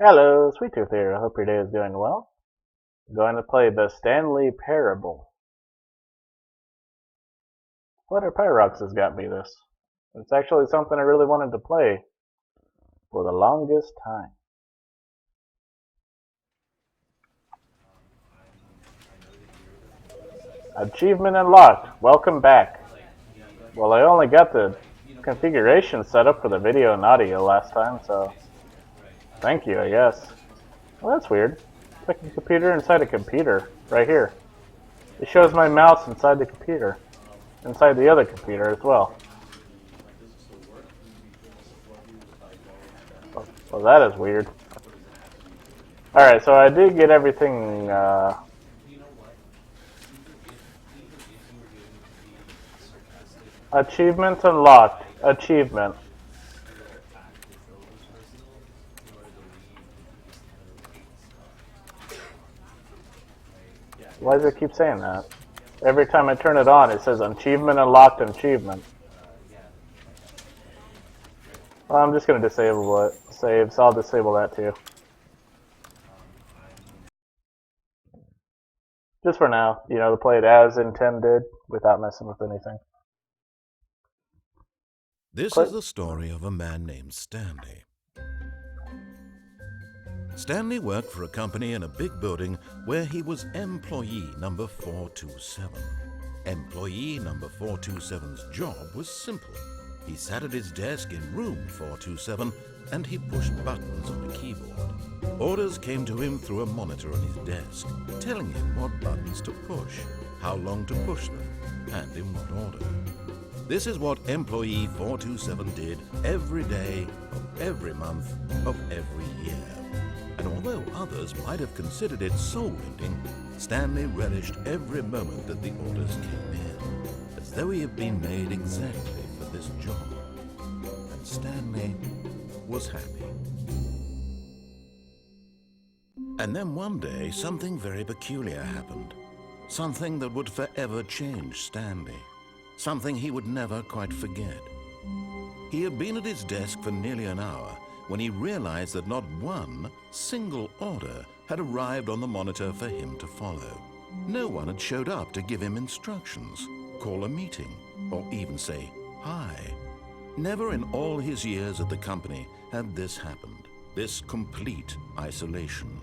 Hello, Sweet Tooth here. I hope your day is going well. I'm going to play the Stanley Parable. Flutter Pyrox has got me this. It's actually something I really wanted to play for the longest time. Achievement unlocked. Welcome back. Well, I only got the configuration set up for the video and audio last time, so thank you, I guess. Well, that's weird. It's like a computer inside a computer, right here. It shows my mouse inside the computer, inside the other computer as well. Well, that is weird. Alright, so I did get everything, achievement unlocked. Achievement. Why does it keep saying that? Every time I turn it on, it says achievement unlocked, achievement. Well, I'm just going to disable it. Save, so I'll disable that too. Just for now, to play it as intended without messing with anything. This is the story of a man named Stanley. Stanley worked for a company in a big building where he was employee number 427. Employee number 427's job was simple. He sat at his desk in room 427 and he pushed buttons on a keyboard. Orders came to him through a monitor on his desk, telling him what buttons to push, how long to push them, and in what order. This is what employee 427 did every day of every month of every year. And although others might have considered it soul-ending, Stanley relished every moment that the orders came in, as though he had been made exactly for this job. And Stanley was happy. And then one day, something very peculiar happened. Something that would forever change Stanley. Something he would never quite forget. He had been at his desk for nearly an hour when he realized that not one single order had arrived on the monitor for him to follow. No one had showed up to give him instructions, call a meeting, or even say hi. Never in all his years at the company had this happened, this complete isolation.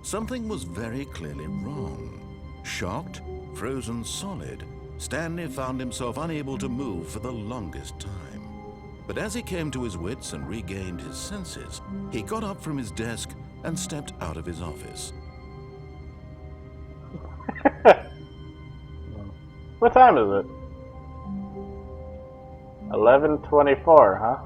Something was very clearly wrong. Shocked, frozen solid, Stanley found himself unable to move for the longest time. But as he came to his wits and regained his senses, he got up from his desk and stepped out of his office. What time is it? 11:24, huh?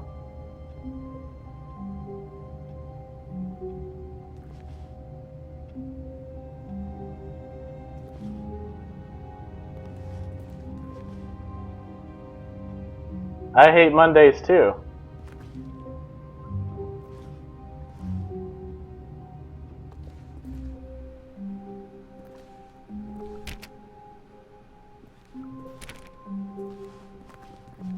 I hate Mondays too.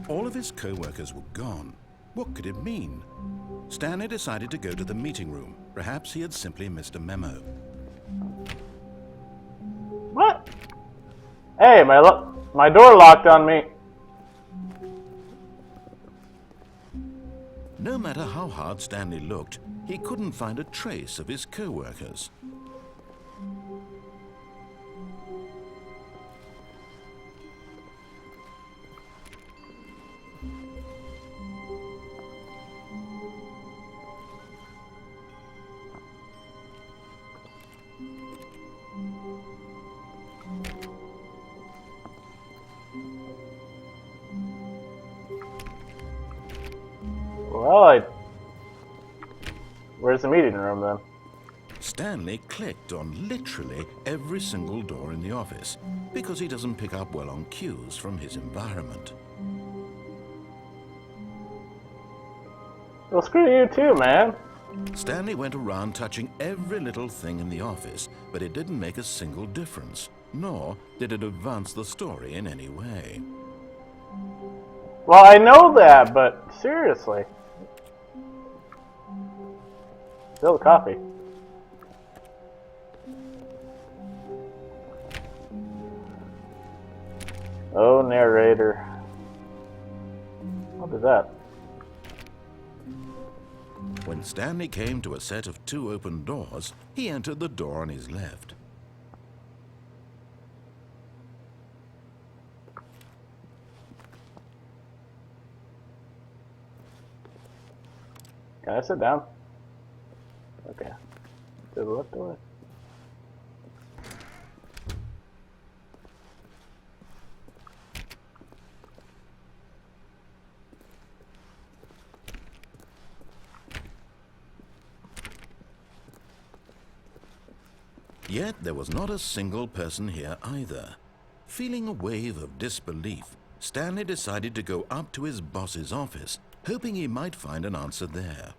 All of his co-workers were gone. What could it mean? Stanley decided to go to the meeting room. Perhaps he had simply missed a memo. What? Hey, my door locked on me. No matter how hard Stanley looked, he couldn't find a trace of his co-workers. Well, where's the meeting room then? Stanley clicked on literally every single door in the office because he doesn't pick up well on cues from his environment. Well, screw you too, man. Stanley went around touching every little thing in the office, but it didn't make a single difference, nor did it advance the story in any way. Well, I know that, but seriously. Still coffee. Oh, narrator. What is that? When Stanley came to a set of 2 open doors, he entered the door on his left. Can I sit down? Okay. To the left door. Yet there was not a single person here either. Feeling a wave of disbelief, Stanley decided to go up to his boss's office, hoping he might find an answer there.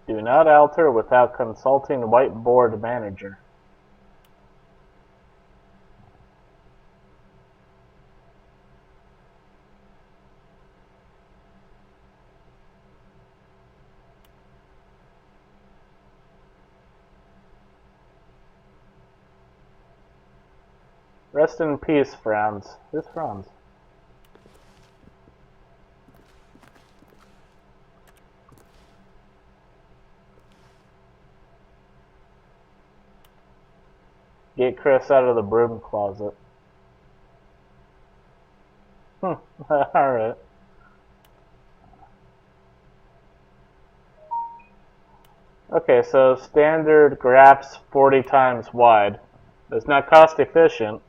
Do not alter without consulting whiteboard manager. Rest in peace, Franz. Who's Franz? Get Chris out of the broom closet. Alright. Okay, so standard graphs 40 times wide. It's not cost efficient,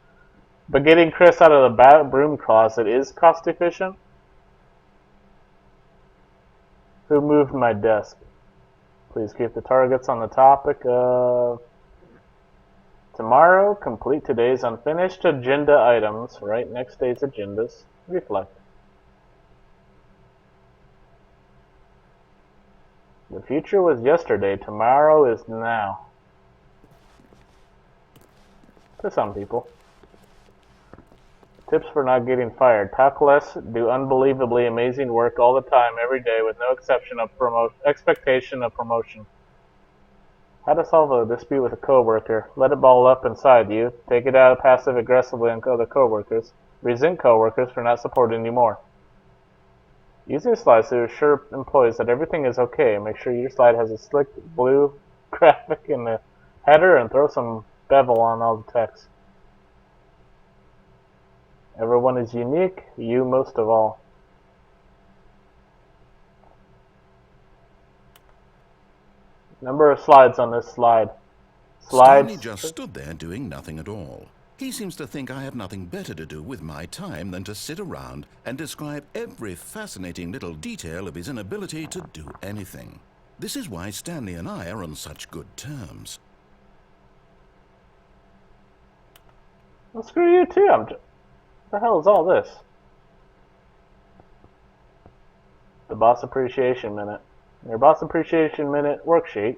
but getting Chris out of the broom closet is cost efficient. Who moved my desk? Please keep the targets on the topic of tomorrow. Complete today's unfinished agenda items. Write next day's agendas. Reflect. The future was yesterday. Tomorrow is now. To some people. Tips for not getting fired. Talk less, do unbelievably amazing work all the time, every day, with no expectation of promotion. How to solve a dispute with a coworker. Let it ball up inside you. Take it out passive-aggressively on other coworkers. Resent coworkers for not supporting you more. Use your slides to assure employees that everything is okay. Make sure your slide has a slick blue graphic in the header and throw some bevel on all the text. Everyone is unique, you most of all. Number of slides on this slide. Stanley just stood there doing nothing at all. He seems to think I have nothing better to do with my time than to sit around and describe every fascinating little detail of his inability to do anything. This is why Stanley and I are on such good terms. Well, screw you too. What the hell is all this? The Boss Appreciation Minute. Your Boss Appreciation Minute worksheet.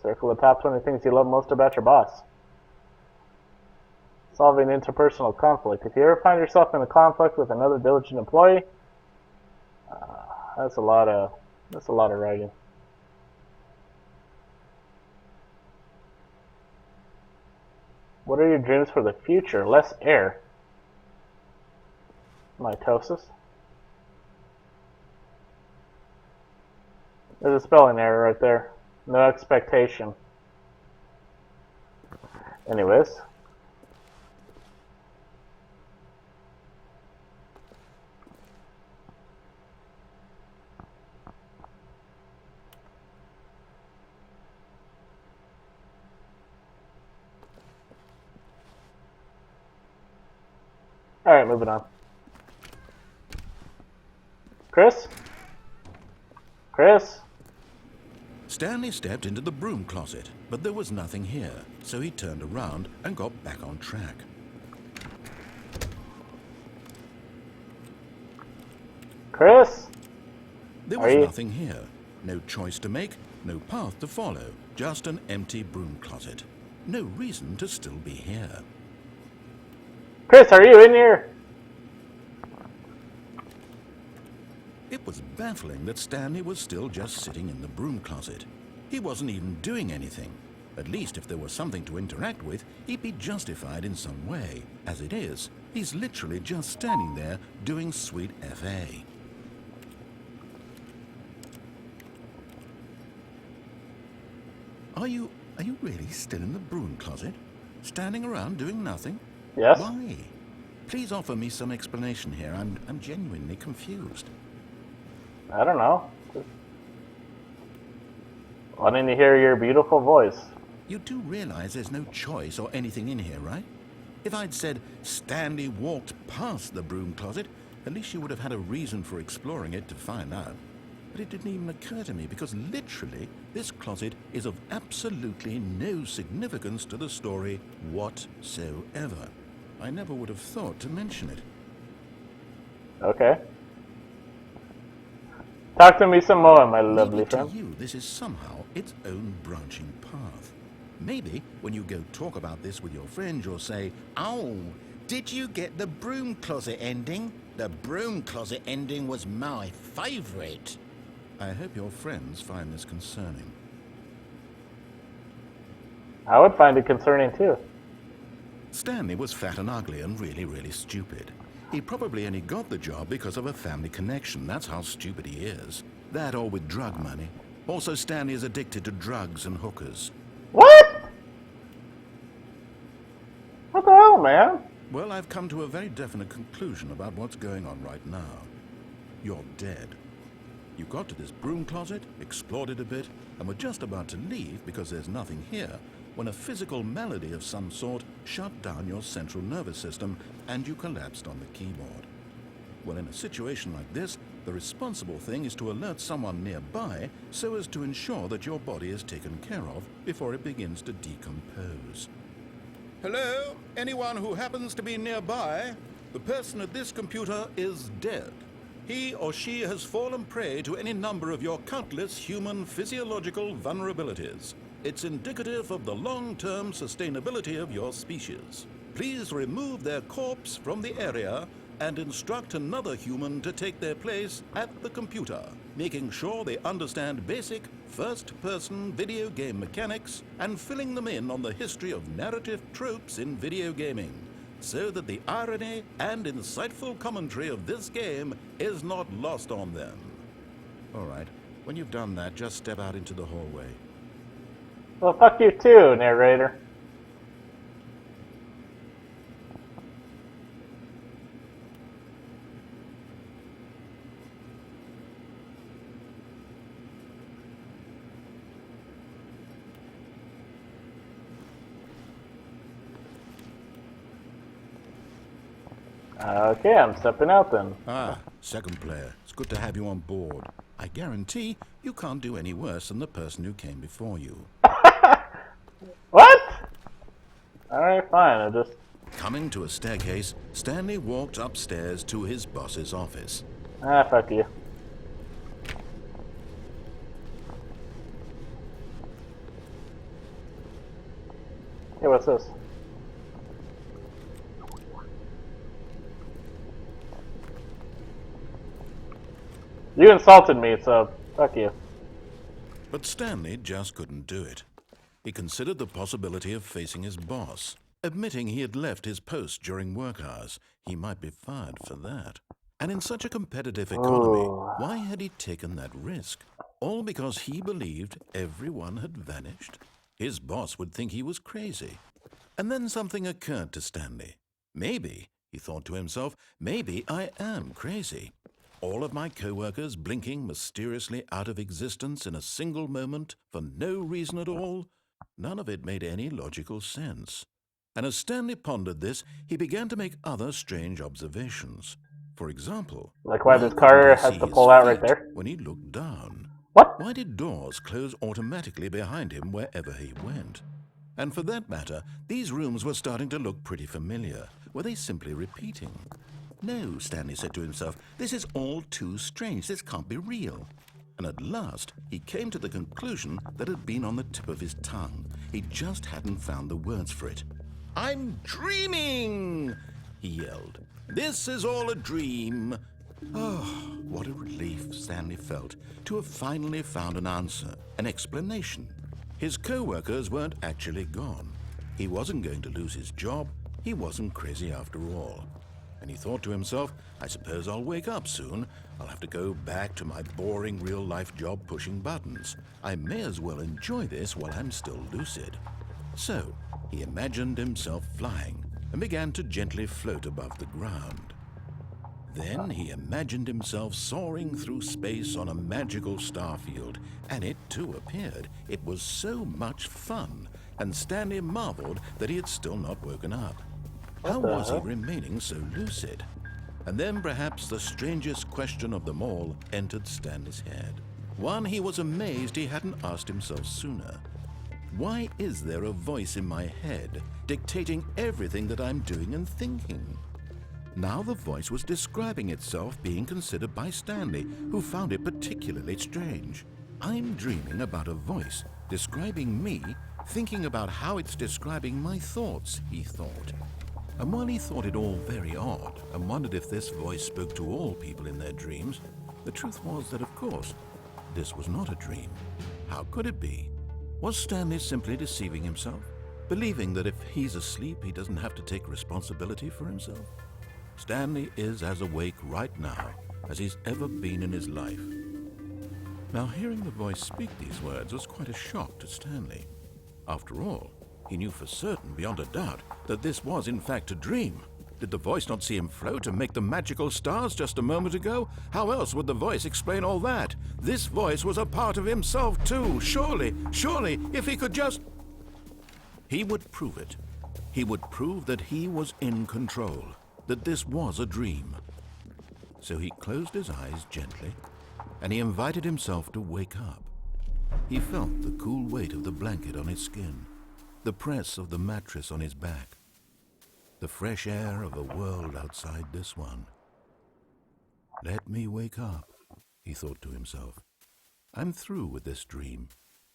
Circle the top 20 things you love most about your boss. Solving interpersonal conflict. If you ever find yourself in a conflict with another diligent employee, that's a lot of writing. What are your dreams for the future? Less air. Mitosis. There's a spelling error right there. No expectation. Anyways. Alright, moving on. Chris? Chris? Stanley stepped into the broom closet, but there was nothing here, so he turned around and got back on track. Chris? There was nothing here. No choice to make, no path to follow, just an empty broom closet. No reason to still be here. Chris, are you in here? It was baffling that Stanley was still just sitting in the broom closet. He wasn't even doing anything. At least if there was something to interact with, he'd be justified in some way. As it is, he's literally just standing there doing sweet FA. Are you really still in the broom closet? Standing around doing nothing? Yes. Why? Please offer me some explanation here. I'm genuinely confused. I don't know. Just wanting to hear your beautiful voice. You do realize there's no choice or anything in here, right? If I'd said Stanley walked past the broom closet, at least you would have had a reason for exploring it to find out. But it didn't even occur to me because literally this closet is of absolutely no significance to the story whatsoever. I never would have thought to mention it. Okay. Talk to me some more, my lovely Maybe friend. to you, this is somehow its own branching path. Maybe when you go talk about this with your friends, you'll say, "Oh, did you get the broom closet ending? The broom closet ending was my favorite." I hope your friends find this concerning. I would find it concerning too. Stanley was fat and ugly and really, really stupid. He probably only got the job because of a family connection. That's how stupid he is. That or with drug money. Also, Stanley is addicted to drugs and hookers. What? What the hell, man? Well, I've come to a very definite conclusion about what's going on right now. You're dead. You got to this broom closet, explored it a bit, and were just about to leave because there's nothing here, when a physical malady of some sort shut down your central nervous system and you collapsed on the keyboard. Well, in a situation like this, the responsible thing is to alert someone nearby so as to ensure that your body is taken care of before it begins to decompose. Hello? Anyone who happens to be nearby? The person at this computer is dead. He or she has fallen prey to any number of your countless human physiological vulnerabilities. It's indicative of the long-term sustainability of your species. Please remove their corpse from the area and instruct another human to take their place at the computer, making sure they understand basic first-person video game mechanics and filling them in on the history of narrative tropes in video gaming, so that the irony and insightful commentary of this game is not lost on them. All right, when you've done that, just step out into the hallway. Well, fuck you too, narrator. Okay, I'm stepping out then. Ah, second player. It's good to have you on board. I guarantee you can't do any worse than the person who came before you. What? Alright, fine, I just... Coming to a staircase, Stanley walked upstairs to his boss's office. Ah, fuck you. Hey, what's this? You insulted me, so fuck you. But Stanley just couldn't do it. He considered the possibility of facing his boss. Admitting he had left his post during work hours, he might be fired for that. And in such a competitive economy, why had he taken that risk? All because he believed everyone had vanished? His boss would think he was crazy. And then something occurred to Stanley. Maybe, he thought to himself, maybe I am crazy. All of my co-workers blinking mysteriously out of existence in a single moment for no reason at all? None of it made any logical sense. And as Stanley pondered this, he began to make other strange observations. For example, like why this car has to pull out right there? When he looked down. What? Why did doors close automatically behind him wherever he went? And for that matter, these rooms were starting to look pretty familiar. Were they simply repeating? No, Stanley said to himself, this is all too strange. This can't be real. And at last, he came to the conclusion that had been on the tip of his tongue. He just hadn't found the words for it. I'm dreaming, he yelled. This is all a dream. Oh, What a relief Stanley felt to have finally found an answer, an explanation. His co-workers weren't actually gone. He wasn't going to lose his job. He wasn't crazy after all. And he thought to himself, I suppose I'll wake up soon. I'll have to go back to my boring real-life job pushing buttons. I may as well enjoy this while I'm still lucid. So he imagined himself flying and began to gently float above the ground. Then he imagined himself soaring through space on a magical starfield, and it too appeared. It was so much fun, and Stanley marveled that he had still not woken up. How was he remaining so lucid? And then perhaps the strangest question of them all entered Stanley's head. One he was amazed he hadn't asked himself sooner. Why is there a voice in my head dictating everything that I'm doing and thinking? Now the voice was describing itself being considered by Stanley, who found it particularly strange. I'm dreaming about a voice describing me, thinking about how it's describing my thoughts, he thought. And while he thought it all very odd and wondered if this voice spoke to all people in their dreams, the truth was that, of course, this was not a dream. How could it be? Was Stanley simply deceiving himself, believing that if he's asleep, he doesn't have to take responsibility for himself? Stanley is as awake right now as he's ever been in his life. Now, hearing the voice speak these words was quite a shock to Stanley. After all, he knew for certain, beyond a doubt, that this was in fact a dream. Did the voice not see him float and make the magical stars just a moment ago? How else would the voice explain all that? This voice was a part of himself too. Surely, if he could just... He would prove it. He would prove that he was in control, that this was a dream. So he closed his eyes gently, and he invited himself to wake up. He felt the cool weight of the blanket on his skin, the press of the mattress on his back, the fresh air of a world outside this one. Let me wake up, he thought to himself. I'm through with this dream.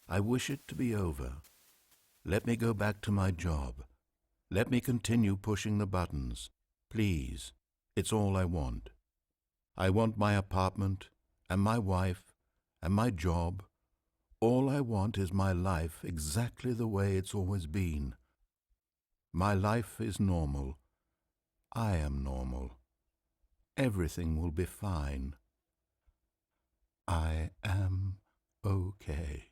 I wish it to be over. Let me go back to my job. Let me continue pushing the buttons. Please, it's all I want. I want my apartment and my wife and my job. All I want is my life exactly the way it's always been. My life is normal. I am normal. Everything will be fine. I am okay.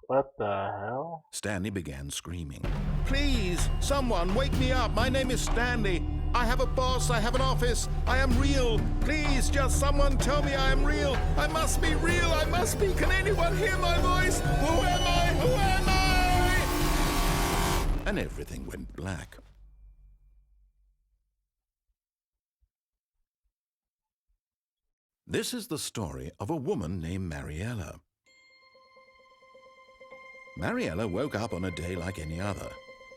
What the hell? Stanley began screaming. Please, someone, wake me up. My name is Stanley. I have a boss. I have an office. I am real. Please, just someone tell me I am real. I must be real. I must be. Can anyone hear my voice? Who am I? Who am I? And everything went black. This is the story of a woman named Mariella. Mariella woke up on a day like any other.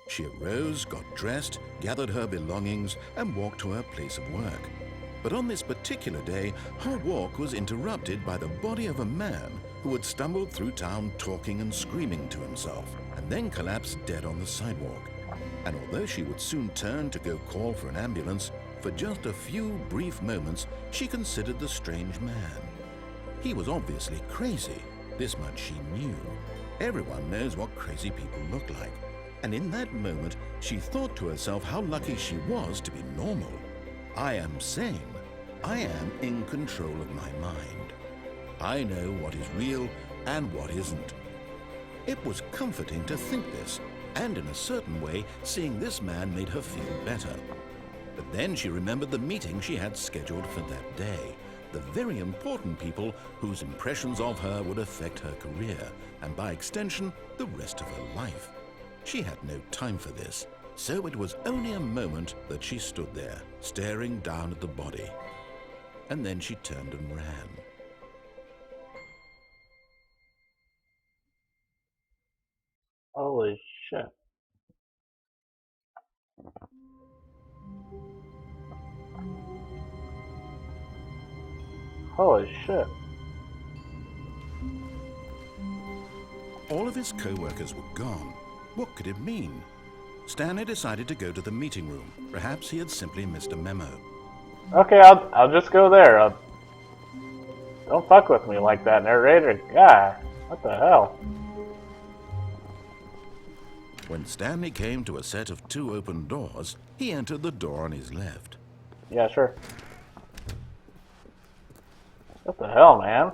She arose, got dressed, gathered her belongings, and walked to her place of work. But on this particular day, her walk was interrupted by the body of a man who had stumbled through town talking and screaming to himself, and then collapsed dead on the sidewalk. And although she would soon turn to go call for an ambulance, for just a few brief moments, she considered the strange man. He was obviously crazy. This much she knew. Everyone knows what crazy people look like. And in that moment, she thought to herself how lucky she was to be normal. I am sane. I am in control of my mind. I know what is real and what isn't. It was comforting to think this, and in a certain way, seeing this man made her feel better. But then she remembered the meeting she had scheduled for that day. The very important people whose impressions of her would affect her career, and by extension, the rest of her life. She had no time for this, so it was only a moment that she stood there, staring down at the body. And then she turned and ran. Holy shit. Holy shit. All of his co-workers were gone. What could it mean? Stanley decided to go to the meeting room. Perhaps he had simply missed a memo. Okay, I'll just go there. Don't fuck with me like that, narrator. God, what the hell? When Stanley came to a set of 2 open doors, he entered the door on his left. Yeah, sure. What the hell, man?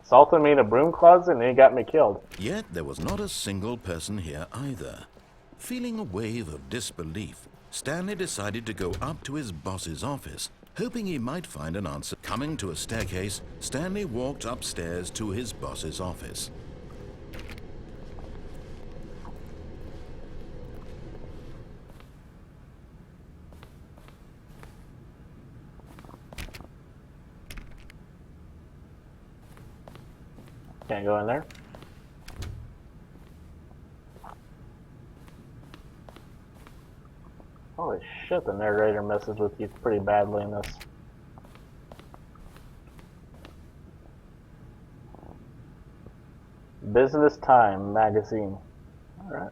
Assaulted me in a broom closet and he got me killed. Yet there was not a single person here either. Feeling a wave of disbelief, Stanley decided to go up to his boss's office, hoping he might find an answer. Coming to a staircase, Stanley walked upstairs to his boss's office. Can't go in there. Holy shit, the narrator messes with you pretty badly in this. Business Time magazine. Alright.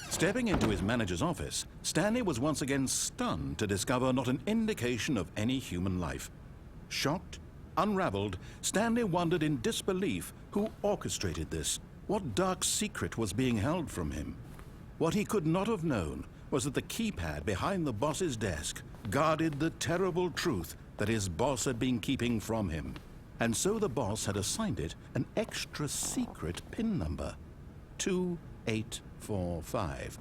Stepping into his manager's office, Stanley was once again stunned to discover not an indication of any human life. Shocked, unraveled, Stanley wondered in disbelief who orchestrated this. What dark secret was being held from him? What he could not have known was that the keypad behind the boss's desk guarded the terrible truth that his boss had been keeping from him. And so the boss had assigned it an extra secret PIN number, 2845.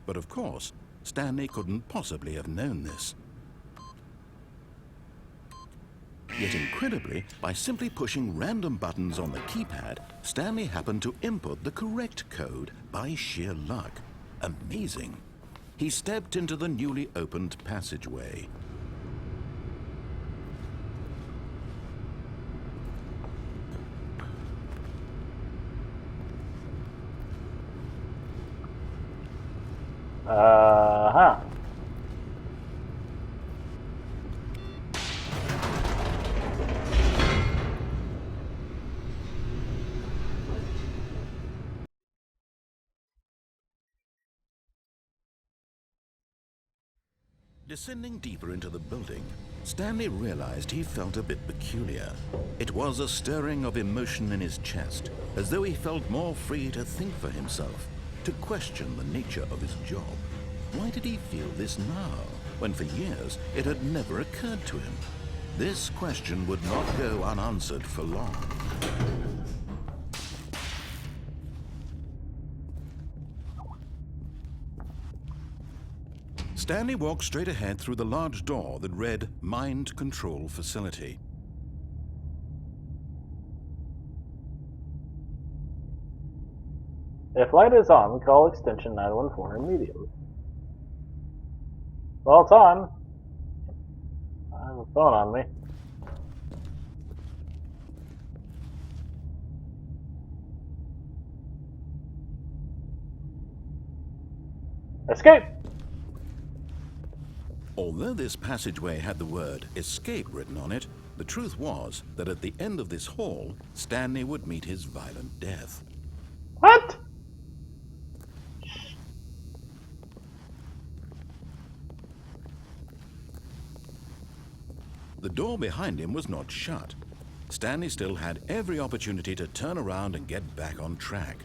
But of course, Stanley couldn't possibly have known this. Yet incredibly, by simply pushing random buttons on the keypad, Stanley happened to input the correct code by sheer luck. Amazing. He stepped into the newly opened passageway. Uh-huh. Descending deeper into the building, Stanley realized he felt a bit peculiar. It was a stirring of emotion in his chest, as though he felt more free to think for himself, to question the nature of his job. Why did he feel this now, when for years it had never occurred to him? This question would not go unanswered for long. Stanley walked straight ahead through the large door that read Mind Control Facility. If light is on, call extension 914 immediately. Well, it's on. I have a phone on me. Escape! Although this passageway had the word escape written on it, the truth was that at the end of this hall, Stanley would meet his violent death. What? The door behind him was not shut. Stanley still had every opportunity to turn around and get back on track.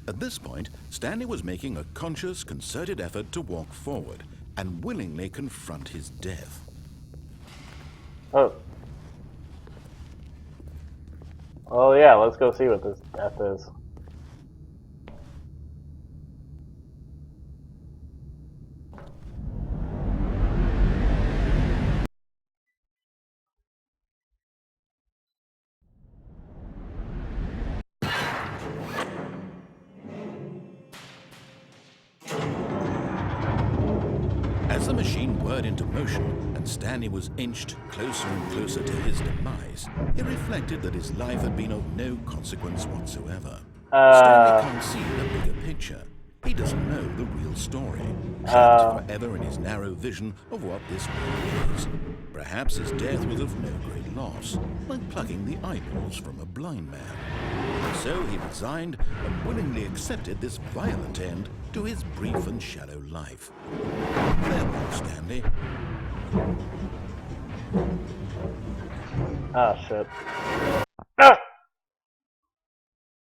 At this point, Stanley was making a conscious, concerted effort to walk forward and willingly confront his death. Oh. Oh yeah, let's go see what this death is. As the machine whirred into motion and Stanley was inched closer and closer to his demise, he reflected that his life had been of no consequence whatsoever. Stanley can't see the bigger picture. He doesn't know the real story, trapped forever in his narrow vision of what this world is. Perhaps his death was of no great loss, like plucking the eyeballs from a blind man. So he resigned and willingly accepted this violent end to his brief and shallow life. Farewell, Stanley. Ah, shit. Ah!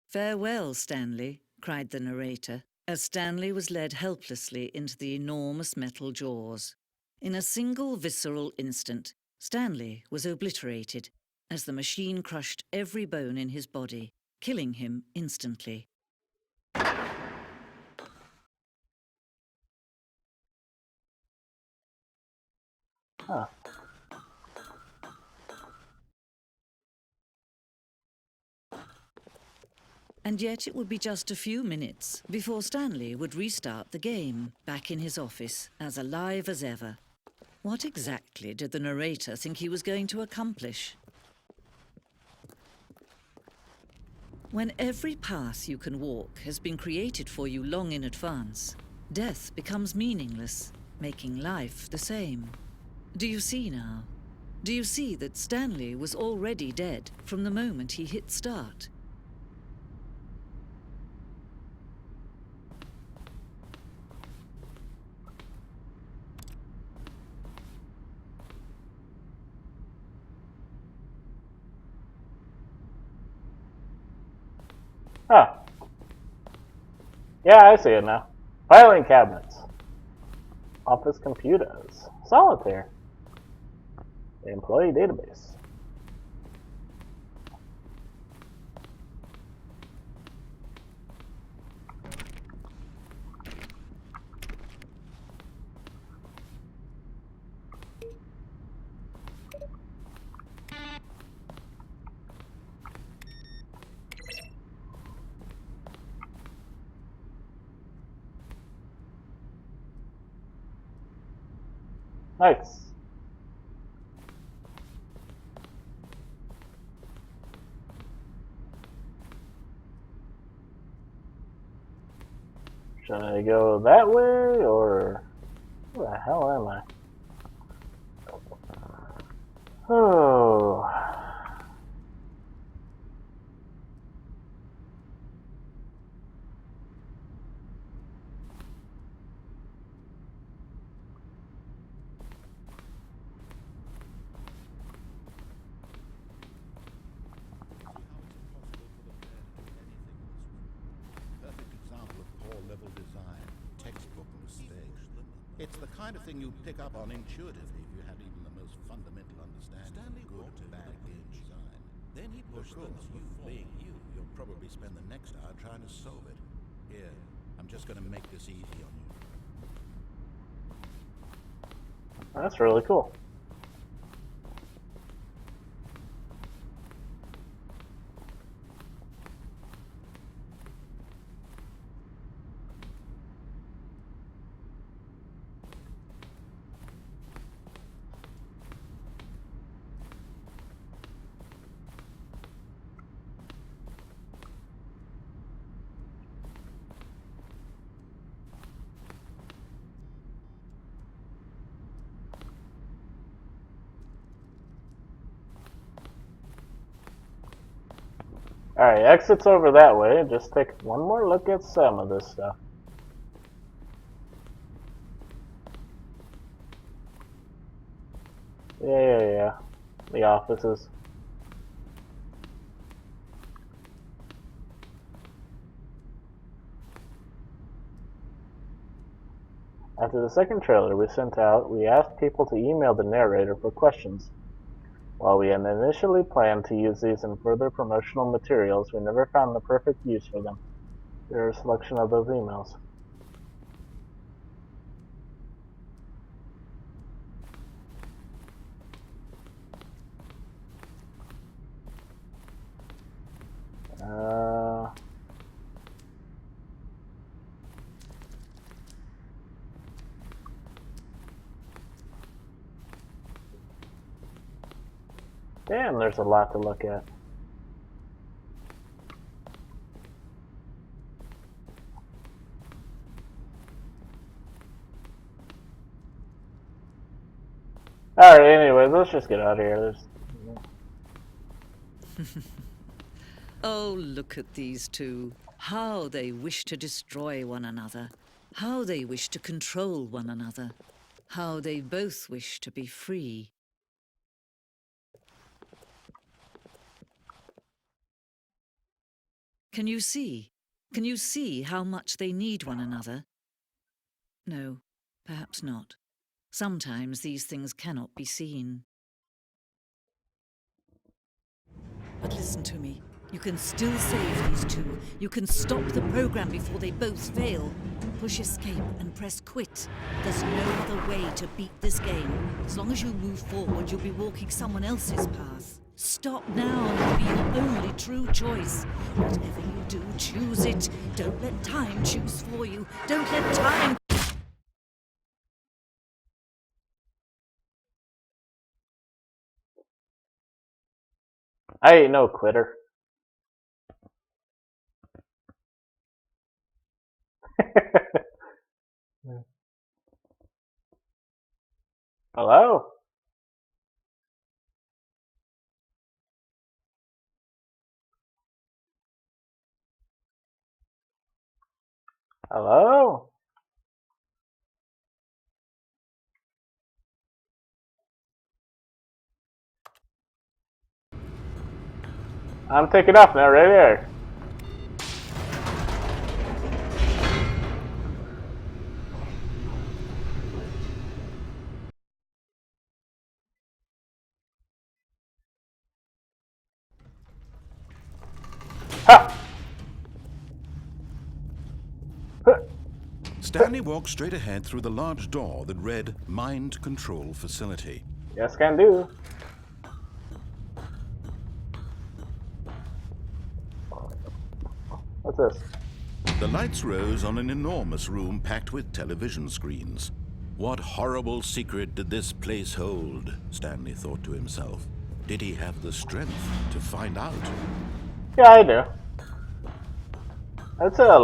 "Farewell, Stanley," cried the narrator, as Stanley was led helplessly into the enormous metal jaws. In a single visceral instant, Stanley was obliterated as the machine crushed every bone in his body, killing him instantly. Huh. And yet it would be just a few minutes before Stanley would restart the game, back in his office, as alive as ever. What exactly did the narrator think he was going to accomplish? When every path you can walk has been created for you long in advance, death becomes meaningless, making life the same. Do you see now? Do you see that Stanley was already dead from the moment he hit start? Ah. Yeah, I see it now. Filing cabinets. Office computers. Solitaire. The employee database. Nice. Should I go that way, or where the hell am I? Oh. It's the kind of thing you'd pick up on intuitively if you had even the most fundamental understanding of good and bad game design. Then he pushed them. Being you, you'll probably spend the next hour trying to solve it. Here, I'm just going to make this easy on you. That's really cool. Alright, exit's over that way. Just take one more look at some of this stuff. Yeah. The offices. After the second trailer we sent out, we asked people to email the narrator for questions. While we had initially planned to use these in further promotional materials, we never found the perfect use for them. Here are a selection of those emails. Damn, there's a lot to look at. Alright, anyways, let's just get out of here. Oh, look at these two. How they wish to destroy one another. How they wish to control one another. How they both wish to be free. Can you see? Can you see how much they need one another? No, perhaps not. Sometimes these things cannot be seen. But listen to me. You can still save these two. You can stop the program before they both fail. Push escape and press quit. There's no other way to beat this game. As long as you move forward, you'll be walking someone else's path. Stop now and it'll be your only true choice. Whatever you do, choose it. Don't let time choose for you. Don't let time... I ain't no quitter. Hello? Hello? I'm taking off now, right there. Ha! Stanley walked straight ahead through the large door that read Mind Control Facility. Yes, can do. What's this? The lights rose on an enormous room packed with television screens. What horrible secret did this place hold? Stanley thought to himself. Did he have the strength to find out? Yeah, I do. That's a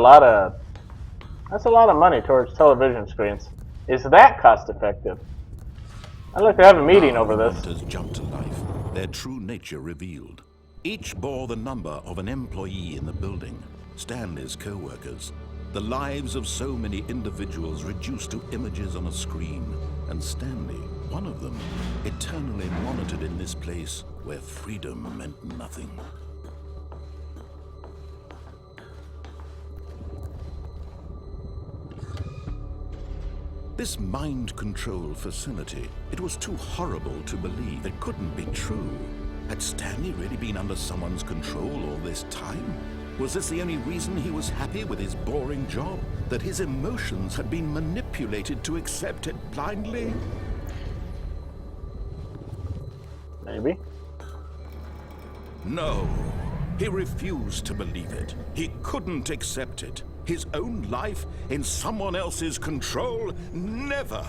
lot of money towards television screens. Is that cost effective? I'd like to have a meeting over this. The monitors jumped to life, their true nature revealed. Each bore the number of an employee in the building, Stanley's co-workers. The lives of so many individuals reduced to images on a screen, and Stanley, one of them, eternally monitored in this place where freedom meant nothing. This mind control facility, it was too horrible to believe. It couldn't be true. Had Stanley really been under someone's control all this time? Was this the only reason he was happy with his boring job? That his emotions had been manipulated to accept it blindly? Maybe. No. He refused to believe it. He couldn't accept it. His own life in someone else's control? Never!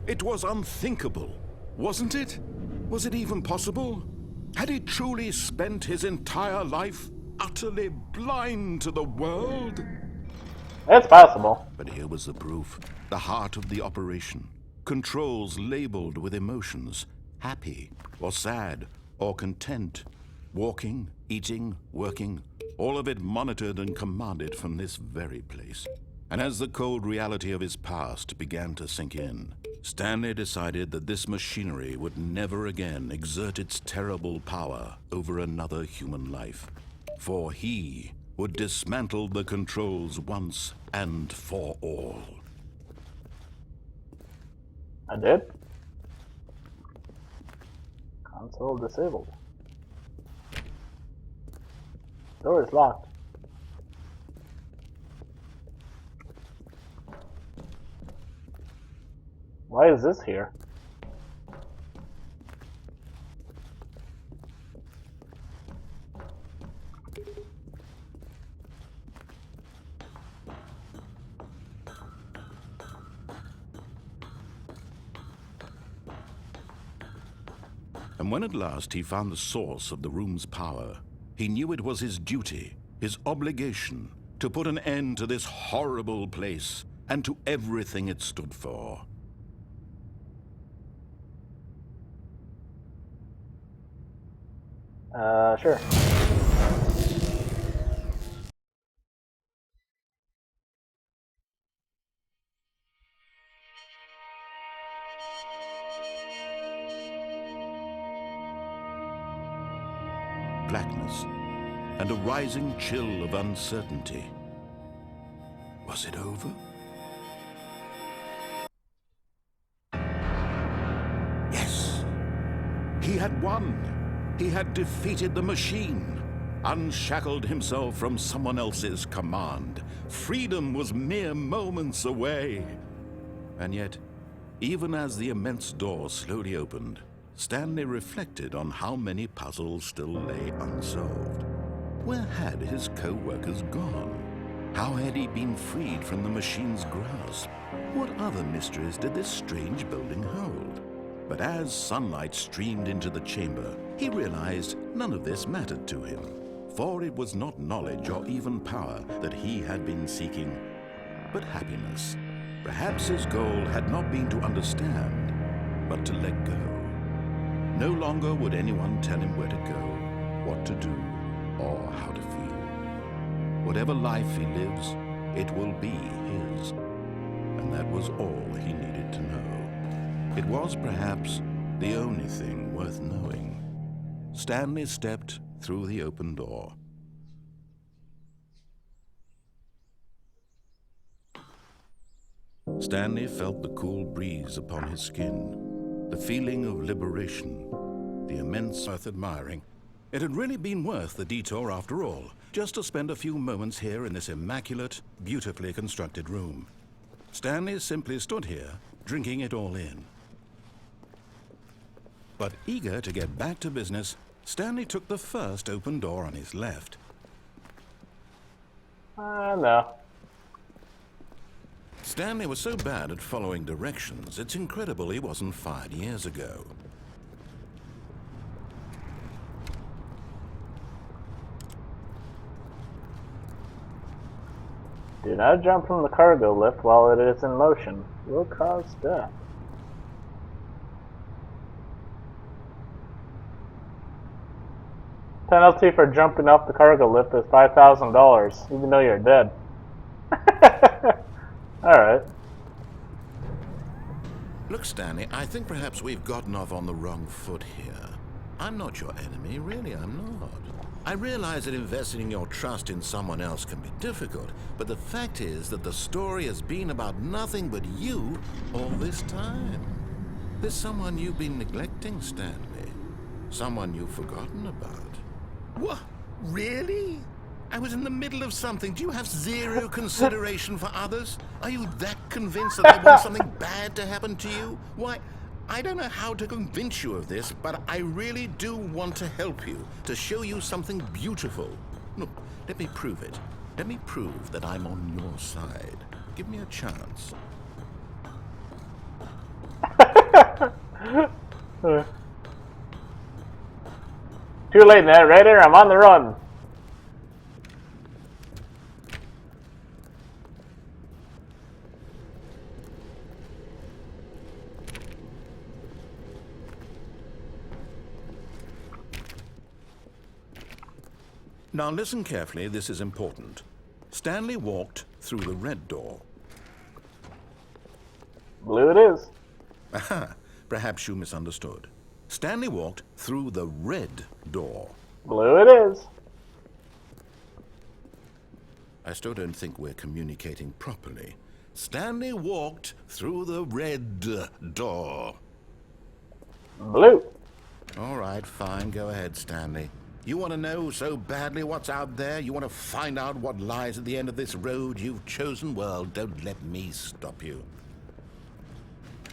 It was unthinkable, wasn't it? Was it even possible? Had he truly spent his entire life utterly blind to the world? It's possible. But here was the proof. The heart of the operation. Controls labeled with emotions. Happy, or sad, or content. Walking, eating, working. All of it monitored and commanded from this very place. And as the cold reality of his past began to sink in, Stanley decided that this machinery would never again exert its terrible power over another human life. For he would dismantle the controls once and for all. I did. Console disabled. Door is locked. Why is this here? And when at last he found the source of the room's power, he knew it was his duty, his obligation, to put an end to this horrible place and to everything it stood for. Sure. blackness and a rising chill of uncertainty. Was it over? Yes! He had won! He had defeated the machine, unshackled himself from someone else's command. Freedom was mere moments away. And yet, even as the immense door slowly opened, Stanley reflected on how many puzzles still lay unsolved. Where had his co-workers gone? How had he been freed from the machine's grasp? What other mysteries did this strange building hold? But as sunlight streamed into the chamber, he realized none of this mattered to him, for it was not knowledge or even power that he had been seeking, but happiness. Perhaps his goal had not been to understand, but to let go. No longer would anyone tell him where to go, what to do, or how to feel. Whatever life he lives, it will be his. And that was all he needed to know. It was perhaps the only thing worth knowing. Stanley stepped through the open door. Stanley felt the cool breeze upon his skin, the feeling of liberation, the immense worth admiring. It had really been worth the detour after all, just to spend a few moments here in this immaculate, beautifully constructed room. Stanley simply stood here, drinking it all in. But eager to get back to business, Stanley took the first open door on his left. No. Stanley was so bad at following directions, it's incredible he wasn't fired years ago. Do not jump from the cargo lift while it is in motion. Will cause death. Penalty for jumping off the cargo lift is $5,000, even though you're dead. Alright. Look, Stanley, I think perhaps we've gotten off on the wrong foot here. I'm not your enemy, really, I'm not. I realize that investing your trust in someone else can be difficult, but the fact is that the story has been about nothing but you all this time. There's someone you've been neglecting, Stanley. Someone you've forgotten about. What? Really? I was in the middle of something. Do you have zero consideration for others? Are you that convinced that I want something bad to happen to you? Why, I don't know how to convince you of this, but I really do want to help you, to show you something beautiful. Look, let me prove it. Let me prove that I'm on your side. Give me a chance. Too late, narrator. I'm on the run. Now listen carefully, this is important. Stanley walked through the red door. Blue it is. Aha, perhaps you misunderstood. Stanley walked through the red door. Blue it is. I still don't think we're communicating properly. Stanley walked through the red door. Blue. All right, fine, go ahead, Stanley. You want to know so badly what's out there? You want to find out what lies at the end of this road you've chosen? Well, don't let me stop you.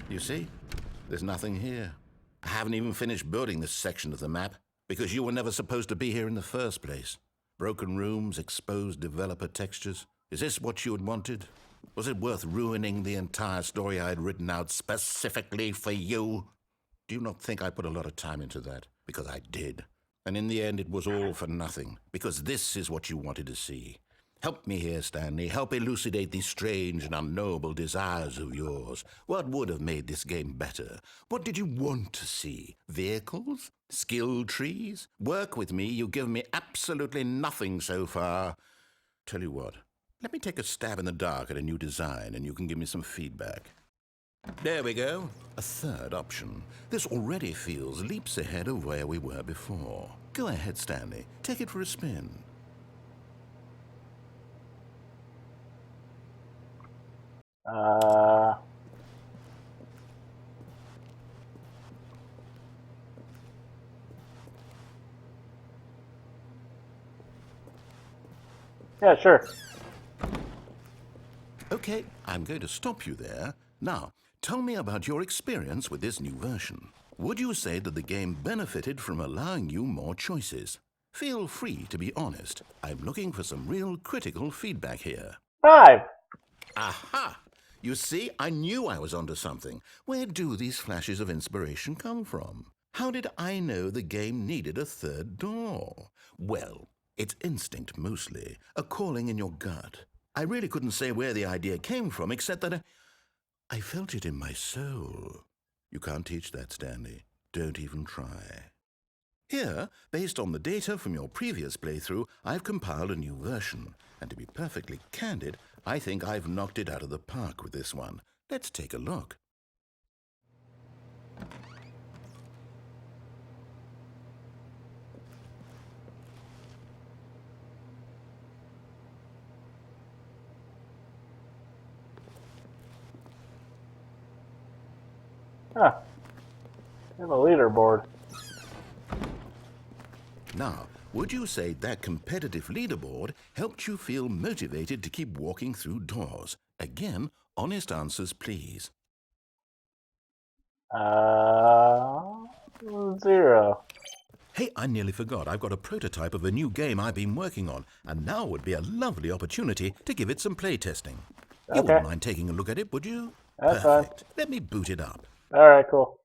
You see? There's nothing here. I haven't even finished building this section of the map, because you were never supposed to be here in the first place. Broken rooms, exposed developer textures. Is this what you had wanted? Was it worth ruining the entire story I had written out specifically for you? Do you not think I put a lot of time into that? Because I did. And in the end, it was all for nothing, because this is what you wanted to see. Help me here, Stanley. Help elucidate these strange and unknowable desires of yours. What would have made this game better? What did you want to see? Vehicles? Skill trees? Work with me. You've given me absolutely nothing so far. Tell you what, let me take a stab in the dark at a new design, and you can give me some feedback. There we go. A third option. This already feels leaps ahead of where we were before. Go ahead, Stanley. Take it for a spin. Yeah, sure. Okay, I'm going to stop you there. Now, tell me about your experience with this new version. Would you say that the game benefited from allowing you more choices? Feel free to be honest. I'm looking for some real critical feedback here. 5. Aha! You see, I knew I was onto something. Where do these flashes of inspiration come from? How did I know the game needed a third door? Well, it's instinct mostly, a calling in your gut. I really couldn't say where the idea came from, except that I felt it in my soul. You can't teach that, Stanley. Don't even try. Here, based on the data from your previous playthrough, I've compiled a new version. And to be perfectly candid, I think I've knocked it out of the park with this one. Let's take a look. Huh. I have a leaderboard. Now, would you say that competitive leaderboard helped you feel motivated to keep walking through doors? Again, honest answers, please. 0. Hey, I nearly forgot. I've got a prototype of a new game I've been working on, and now would be a lovely opportunity to give it some playtesting. You Okay. wouldn't mind taking a look at it, would you? That's Perfect. Let me boot it up. Alright, cool.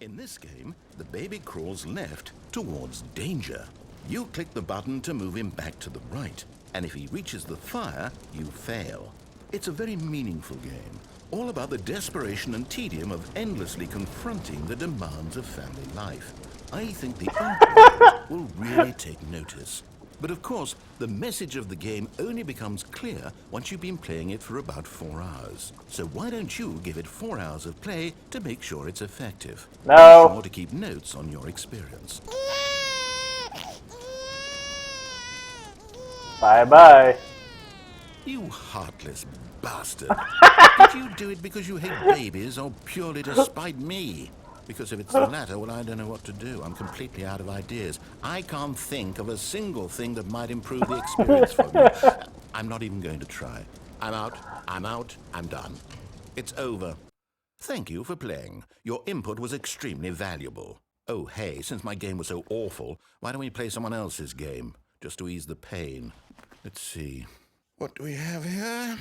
In this game, the baby crawls left towards danger. You click the button to move him back to the right, and if he reaches the fire, you fail. It's a very meaningful game, all about the desperation and tedium of endlessly confronting the demands of family life. I think the audience will really take notice. But of course, the message of the game only becomes clear once you've been playing it for about 4 hours. So why don't you give it 4 hours of play to make sure it's effective? No. Be sure to keep notes on your experience. Bye-bye. You heartless bastard. Did you do it because you hate babies or purely to spite me? Because if it's the latter, well, I don't know what to do. I'm completely out of ideas. I can't think of a single thing that might improve the experience for me. I'm not even going to try. I'm out, I'm done. It's over. Thank you for playing. Your input was extremely valuable. Oh, hey, since my game was so awful, why don't we play someone else's game? Just to ease the pain. Let's see. What do we have here?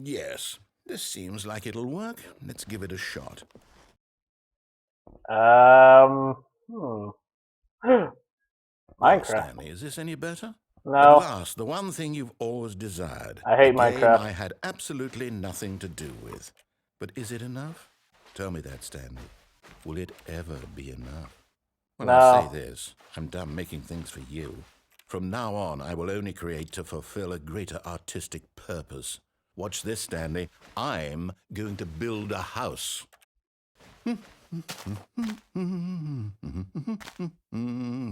Yes, this seems like it'll work. Let's give it a shot. Well, Well, Minecraft. Stanley, is this any better? At No. last, the one thing you've always desired. I hate a game Minecraft. I had absolutely nothing to do with. But is it enough? Tell me that, Stanley. Will it ever be enough? When I No. say this, I'm done making things for you. From now on, I will only create to fulfill a greater artistic purpose. Watch this, Stanley. I'm going to build a house.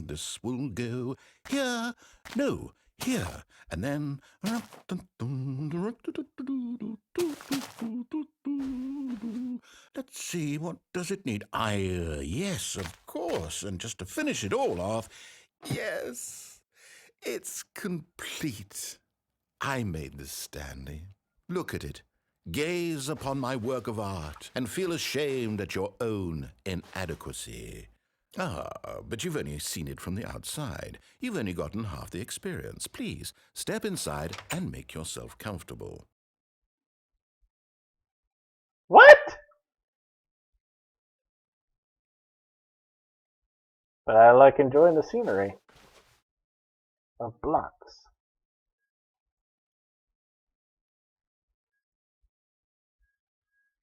This will go here, no, here, and then... Let's see, what does it need? Yes, of course, and just to finish it all off, yes, it's complete. I made this, Stanley. Look at it. Gaze upon my work of art and feel ashamed at your own inadequacy. Ah, but you've only seen it from the outside. You've only gotten half the experience. Please, step inside and make yourself comfortable. What? But I like enjoying the scenery of blocks.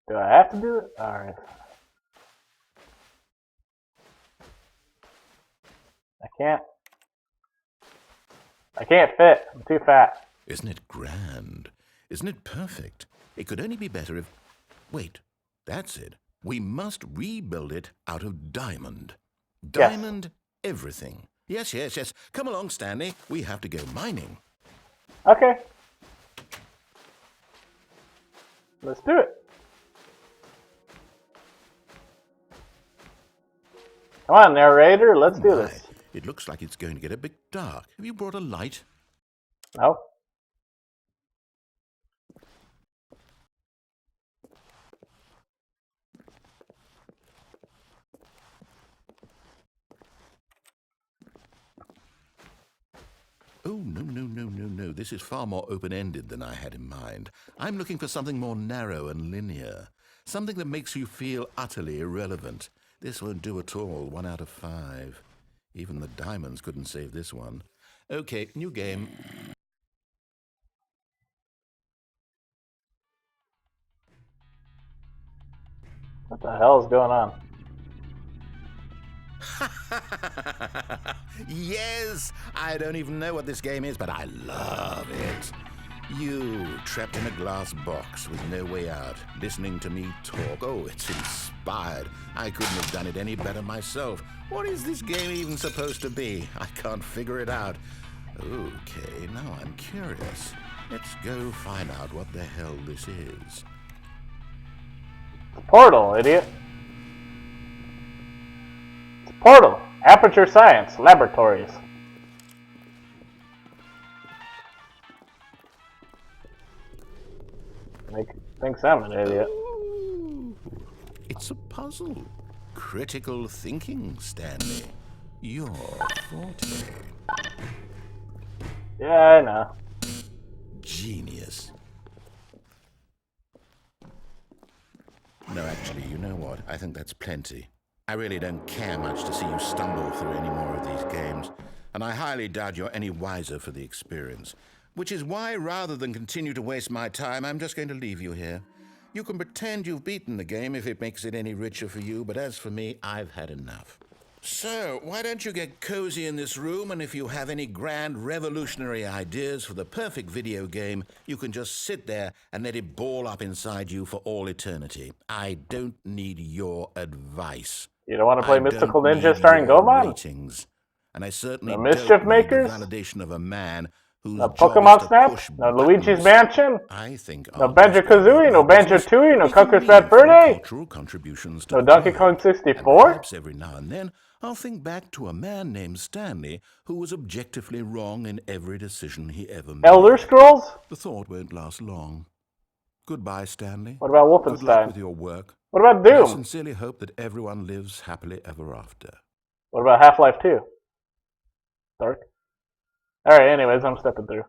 Do I have to do it? Alright. I can't fit. I'm too fat. Isn't it grand? Isn't it perfect? It could only be better if... Wait, That's it. We must rebuild it out of diamond. Yes. Diamond everything. Yes, yes, yes. Come along, Stanley. We have to go mining. Okay. Let's do it. Come on, narrator. Let's do this. It looks like it's going to get a bit dark. Have you brought a light? No. Oh, no, no, no, no, no. This is far more open-ended than I had in mind. I'm looking for something more narrow and linear. Something that makes you feel utterly irrelevant. This won't do at all. 1 out of 5. Even the diamonds couldn't save this one. Okay, new game. What the hell is going on? Yes! I don't even know what this game is, but I love it. You, trapped in a glass box with no way out, listening to me talk. Oh, it's inspired. I couldn't have done it any better myself. What is this game even supposed to be? I can't figure it out. Okay, now I'm curious. Let's go find out what the hell this is. Portal, idiot. It's a portal. Aperture Science Laboratories. Thinks I'm an idiot. Ooh, it's a puzzle. Critical thinking, Stanley. Your forte. Yeah, I know. Genius. No, actually, you know what? I think that's plenty. I really don't care much to see you stumble through any more of these games, and I highly doubt you're any wiser for the experience. Which is why, rather than continue to waste my time, I'm just going to leave you here. You can pretend you've beaten the game if it makes it any richer for you, but as for me, I've had enough. So, why don't you get cozy in this room, and if you have any grand revolutionary ideas for the perfect video game, you can just sit there and let it ball up inside you for all eternity. I don't need your advice. You don't want to play I Mystical don't Ninja need starring your Goemon? ratings. And I certainly The don't Mischief need Makers? the validation of a man whose No job is Pokemon to Snap? push No buttons. Luigi's Mansion? I think No I'll just go Banjo-Kazooie? about No my business Banjo-Tooie? No making Conker's Bad meaningful Fur Day? cultural contributions to No the Donkey world. Kong And 64? perhaps every now and then I'll think back to a man named Stanley who was objectively wrong in every decision he ever made. Elder Scrolls? The thought won't last long. Goodbye, Stanley. What about Good luck Wolfenstein? with your work. What about And I Doom? sincerely hope that everyone lives happily ever after. What about Half-Life 2? Dark? Alright, anyways, I'm stepping through.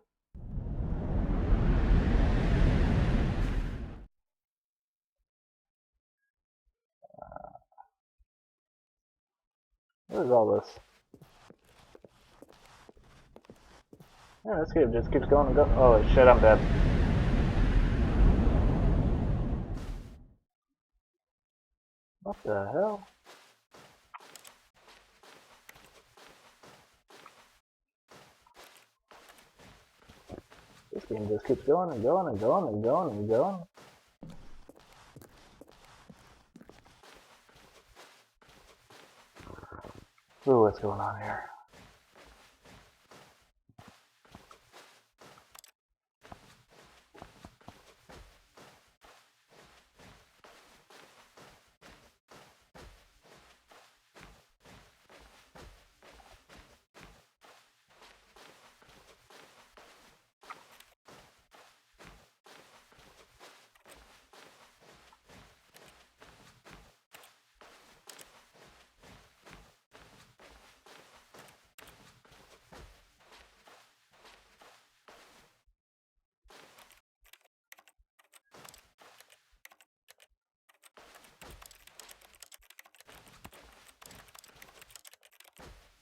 What is all this? Yeah, this game just keeps going and going. Oh shit, I'm dead. What the hell? This game just keeps going and going and going and going and going. Ooh, what's going on here?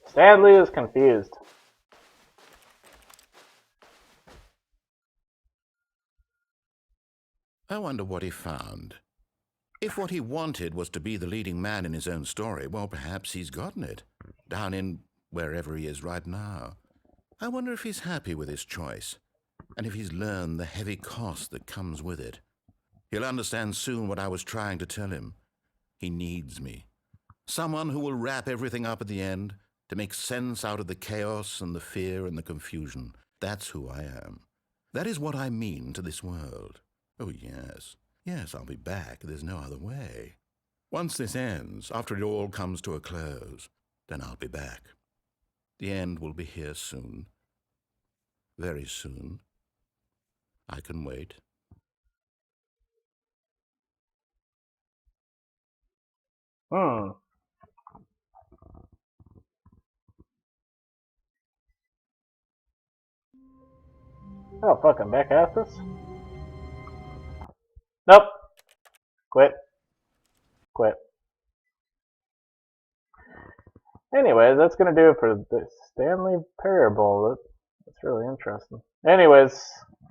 Stanley is confused. I wonder what he found. If what he wanted was to be the leading man in his own story, well, perhaps he's gotten it, down in wherever he is right now. I wonder if he's happy with his choice, and if he's learned the heavy cost that comes with it. He'll understand soon what I was trying to tell him. He needs me. Someone who will wrap everything up at the end to make sense out of the chaos and the fear and the confusion. That's who I am. That is what I mean to this world. Oh, yes. Yes, I'll be back. There's no other way. Once this ends, after it all comes to a close, then I'll be back. The end will be here soon. Very soon. I can wait. Oh, fucking back at this? Nope. Quit. Quit. Anyways, that's gonna do it for the Stanley Parable. That's really interesting. Anyways,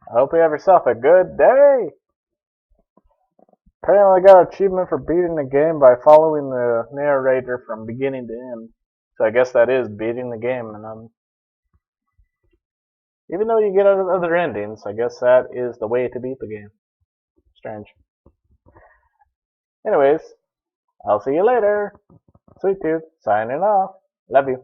I hope you have yourself a good day. Apparently got an achievement for beating the game by following the narrator from beginning to end. So I guess that is beating the game, and even though you get other endings, I guess that is the way to beat the game. Strange. Anyways, I'll see you later. Sweet Tooth, signing off. Love you.